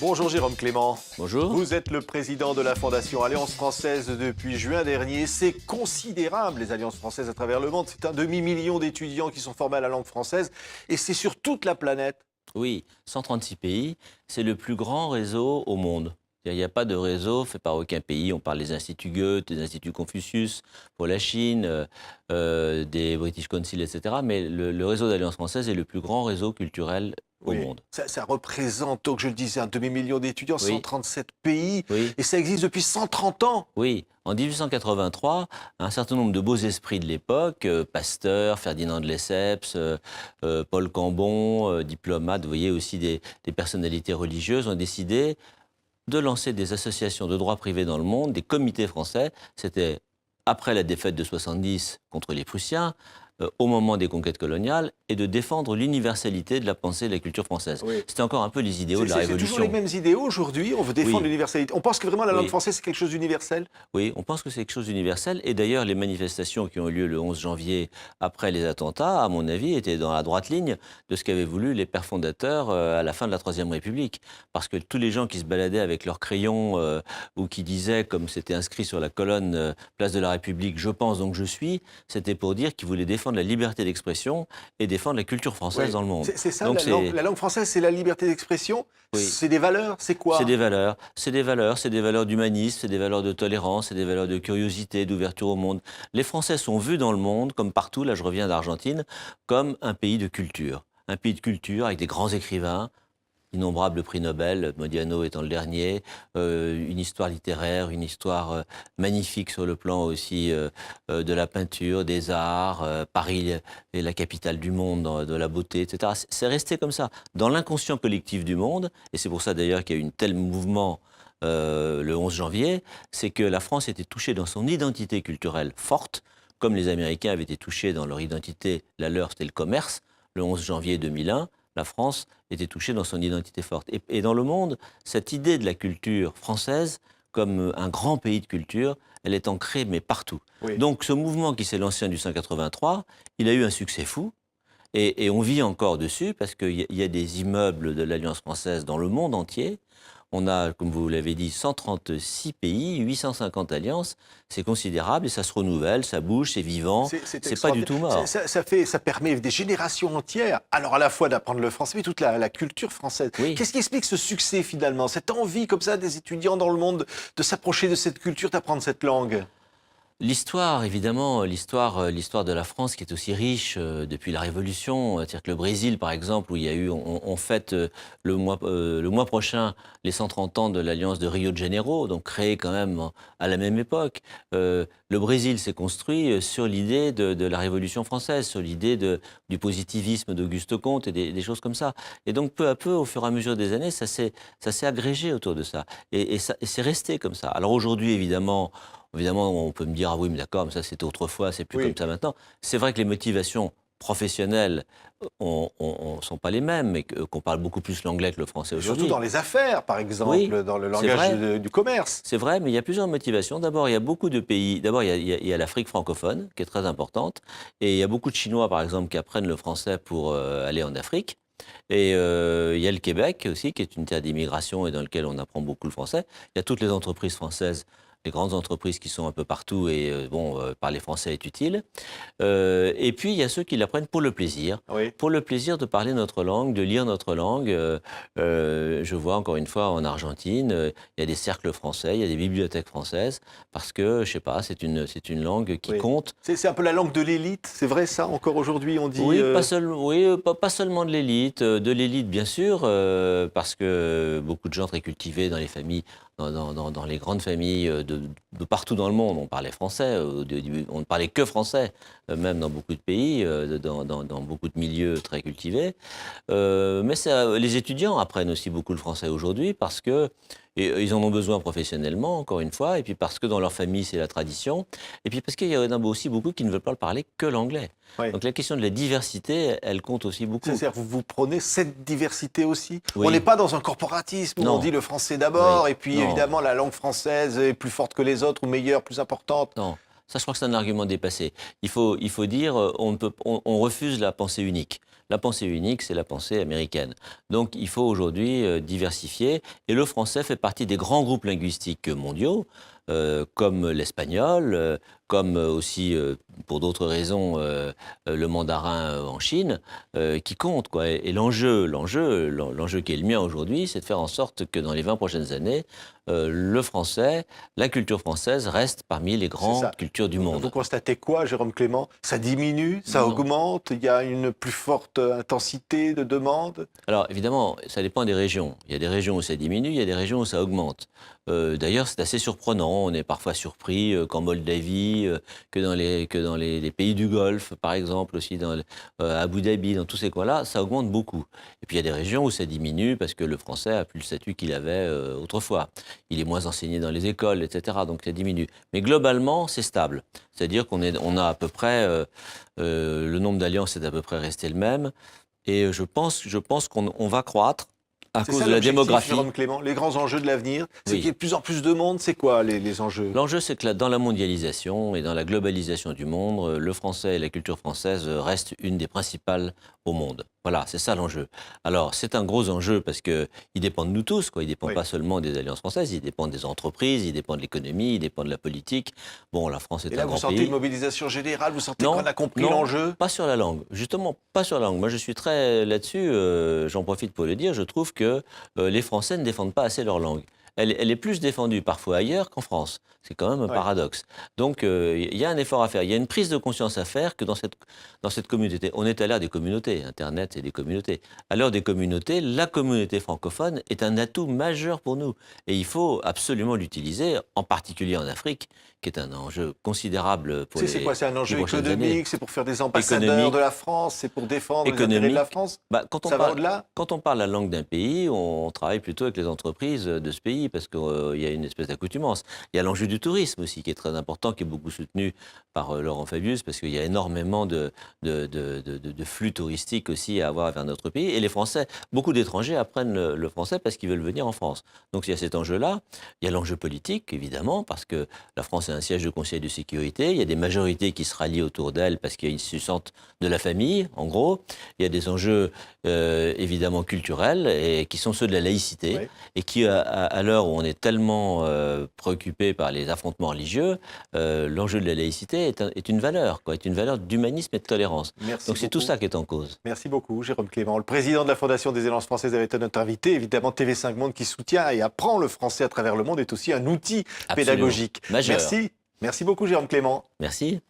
Bonjour Jérôme Clément. Bonjour. Vous êtes le président de la Fondation Alliance Française depuis juin dernier. C'est considérable, les alliances françaises à travers le monde. C'est un demi-million d'étudiants qui sont formés à la langue française et c'est sur toute la planète. Oui, 136 pays, c'est le plus grand réseau au monde. Il n'y a pas de réseau fait par aucun pays. On parle des instituts Goethe, des instituts Confucius pour la Chine, des British Council, etc. Mais le réseau d'Alliance française est le plus grand réseau culturel au monde. Ça représente, donc je le disais, un demi-million d'étudiants, Oui. 137 pays, Oui. et ça existe depuis 130 ans. Oui, en 1883, un certain nombre de beaux esprits de l'époque, Pasteur, Ferdinand de Lesseps, Paul Cambon, diplomates, vous voyez aussi des personnalités religieuses, ont décidé de lancer des associations de droit privé dans le monde, des comités français. C'était après la défaite de 70 contre les Prussiens, au moment des conquêtes coloniales, et de défendre l'universalité de la pensée et de la culture française. Oui. C'était encore un peu les idéaux de la C'est Révolution. toujours les mêmes idéaux aujourd'hui, on veut défendre Oui. l'universalité. On pense que vraiment la langue Oui. française c'est quelque chose d'universel. Oui, on pense que c'est quelque chose d'universel. Et d'ailleurs, les manifestations qui ont eu lieu le 11 janvier après les attentats, à mon avis, étaient dans la droite ligne de ce qu'avaient voulu les pères fondateurs à la fin de la Troisième République. Parce que tous les gens qui se baladaient avec leurs crayons ou qui disaient, comme c'était inscrit sur la colonne Place de la République, « Je pense donc je suis », c'était pour dire qu'ils voulaient défendre la liberté d'expression et défendre la culture française dans le monde. C'est ça, Donc la langue française, c'est la liberté d'expression, Oui. c'est des valeurs, c'est quoi? C'est des valeurs, c'est des valeurs d'humanisme, c'est des valeurs de tolérance, c'est des valeurs de curiosité, d'ouverture au monde. Les Français sont vus dans le monde, comme partout, là je reviens d'Argentine, comme un pays de culture. Un pays de culture avec des grands écrivains, innombrables prix Nobel, Modiano étant le dernier, une histoire littéraire, une histoire magnifique sur le plan aussi de la peinture, des arts. Paris est la capitale du monde, de la beauté, etc. C'est resté comme ça, dans l'inconscient collectif du monde, et c'est pour ça d'ailleurs qu'il y a eu un tel mouvement le 11 janvier, c'est que la France était touchée dans son identité culturelle forte, comme les Américains avaient été touchés dans leur identité, la leur c'était le commerce, le 11 janvier 2001, la France était touchée dans son identité forte. Et dans le monde, cette idée de la culture française comme un grand pays de culture, elle est ancrée, mais partout. Oui. Donc ce mouvement qui s'est lancé en 1883, il a eu un succès fou, et on vit encore dessus, parce qu'il y a des immeubles de l'Alliance française dans le monde entier. On a, comme vous l'avez dit, 136 pays, 850 alliances. C'est considérable et ça se renouvelle, ça bouge, c'est vivant. C'est pas du tout mort. Ça permet des générations entières, alors à la fois d'apprendre le français, mais toute la culture française. Oui. Qu'est-ce qui explique ce succès finalement, cette envie comme ça des étudiants dans le monde de s'approcher de cette culture, d'apprendre cette langue? L'histoire, évidemment, l'histoire de la France qui est aussi riche depuis la Révolution. C'est-à-dire que le Brésil, par exemple, où il y a eu, on fête le mois prochain les 130 ans de l'Alliance de Rio de Janeiro, donc créée quand même à la même époque. Le Brésil s'est construit sur l'idée de la Révolution française, sur l'idée du positivisme d'Auguste Comte et des choses comme ça. Et donc peu à peu, au fur et à mesure des années, ça s'est agrégé autour de ça. Et c'est resté comme ça. Alors aujourd'hui, évidemment, on peut me dire, ah oui, mais d'accord, mais ça c'était autrefois, c'est plus Oui. comme ça maintenant. C'est vrai que les motivations professionnelles ne sont pas les mêmes, mais qu'on parle beaucoup plus l'anglais que le français aujourd'hui. Surtout dans les affaires, par exemple, Oui, dans le c'est langage vrai. du commerce. C'est vrai, mais il y a plusieurs motivations. D'abord, il y a beaucoup de pays. D'abord, il y a l'Afrique francophone, qui est très importante. Et il y a beaucoup de Chinois, par exemple, qui apprennent le français pour aller en Afrique. Et il y a le Québec aussi, qui est une terre d'immigration et dans lequel on apprend beaucoup le français. Il y a toutes les entreprises françaises, les grandes entreprises qui sont un peu partout et parler français est utile. Et puis, il y a ceux qui l'apprennent pour le plaisir. Oui. Pour le plaisir de parler notre langue, de lire notre langue. Je vois encore une fois en Argentine, il y a des cercles français, il y a des bibliothèques françaises, parce que, je sais pas, c'est une langue qui Oui. compte. C'est un peu la langue de l'élite, c'est vrai ça, encore aujourd'hui on dit... Oui, pas seulement de l'élite bien sûr, parce que beaucoup de gens très cultivés dans les familles, dans les grandes familles de partout dans le monde, on parlait français, on ne parlait que français, même dans beaucoup de pays, dans beaucoup de milieux très cultivés. Mais les étudiants apprennent aussi beaucoup le français aujourd'hui parce que ils en ont besoin professionnellement, encore une fois, et puis parce que dans leur famille, c'est la tradition, et puis parce qu'il y en a aussi beaucoup qui ne veulent pas parler que l'anglais. Oui. Donc la question de la diversité, elle compte aussi beaucoup. C'est-à-dire vous prenez cette diversité aussi. Oui. On n'est pas dans un corporatisme où Non. on dit le français d'abord, Oui. et puis Non. évidemment la langue française est plus forte que les autres, ou meilleure, plus importante. Non, Ça, je crois que c'est un argument dépassé. Il faut dire, on refuse la pensée unique. La pensée unique, c'est la pensée américaine. Donc, il faut aujourd'hui diversifier. Et le français fait partie des grands groupes linguistiques mondiaux, comme l'espagnol, comme aussi, pour d'autres raisons, le mandarin en Chine, qui compte, quoi. Et l'enjeu qui est le mien aujourd'hui, c'est de faire en sorte que dans les 20 prochaines années, le français, la culture française reste parmi les grandes cultures du monde. Vous constatez quoi, Jérôme Clément? Ça diminue, ça augmente, il y a une plus forte intensité de demande? Alors évidemment, ça dépend des régions. Il y a des régions où ça diminue, il y a des régions où ça augmente. D'ailleurs, c'est assez surprenant. On est parfois surpris qu'en Moldavie, que dans les pays du Golfe, par exemple, aussi dans Abu Dhabi, dans tous ces coins-là, ça augmente beaucoup. Et puis il y a des régions où ça diminue parce que le français a plus le statut qu'il avait autrefois. Il est moins enseigné dans les écoles, etc. Donc ça diminue. Mais globalement, c'est stable. C'est-à-dire on a à peu près, le nombre d'alliances est à peu près resté le même. Et je pense qu'on va croître à cause de la démographie. Jérôme Clément, les grands enjeux de l'avenir, c'est qu'il y ait de plus en plus de monde. C'est quoi les enjeux? L'enjeu, c'est que dans la mondialisation et dans la globalisation du monde, le français et la culture française restent une des principales au monde. Voilà, c'est ça l'enjeu. Alors, c'est un gros enjeu parce qu'il dépend de nous tous, quoi. Il ne dépend pas seulement des alliances françaises, il dépend des entreprises, il dépend de l'économie, il dépend de la politique. Bon, la France est un grand pays. Et là, vous sentez une mobilisation générale? Vous sentez qu'on a compris l'enjeu? Pas sur la langue. Justement, pas sur la langue. Moi, je suis très là-dessus, j'en profite pour le dire, je trouve que les Français ne défendent pas assez leur langue. Elle est plus défendue parfois ailleurs qu'en France. C'est quand même un paradoxe. Donc, il y a un effort à faire. Il y a une prise de conscience à faire que dans cette communauté, on est à l'ère des communautés. Internet, c'est des communautés. À l'heure des communautés, la communauté francophone est un atout majeur pour nous. Et il faut absolument l'utiliser, en particulier en Afrique, qui est un enjeu considérable pour C'est quoi? C'est un enjeu économique? C'est pour faire des ambassadeurs de la France? C'est pour défendre les intérêts de la France? Ça va au-delà? Quand on parle la langue d'un pays, on travaille plutôt avec les entreprises de ce pays parce qu'il y a une espèce d'accoutumance. Il y a l'enjeu du tourisme aussi qui est très important, qui est beaucoup soutenu par Laurent Fabius parce qu'il y a énormément de flux touristiques aussi à avoir vers notre pays. Et les Français, beaucoup d'étrangers apprennent le français parce qu'ils veulent venir en France. Donc il y a cet enjeu-là. Il y a l'enjeu politique, évidemment, parce que la France est un siège de Conseil de sécurité. Il y a des majorités qui se rallient autour d'elle parce qu'ils se sentent de la famille, en gros. Il y a des enjeux évidemment culturels et qui sont ceux de la laïcité et qui, à l'heure où on est tellement préoccupé par les affrontements religieux, l'enjeu de la laïcité est une valeur, quoi, est une valeur d'humanisme et de tolérance. Donc c'est tout ça qui est en cause. Merci beaucoup, Jérôme Clément. Le président de la Fondation des Alliances françaises avait été notre invité. Évidemment, TV5 Monde qui soutient et apprend le français à travers le monde est aussi un outil pédagogique. Majeur. Merci beaucoup, Jérôme Clément. Merci.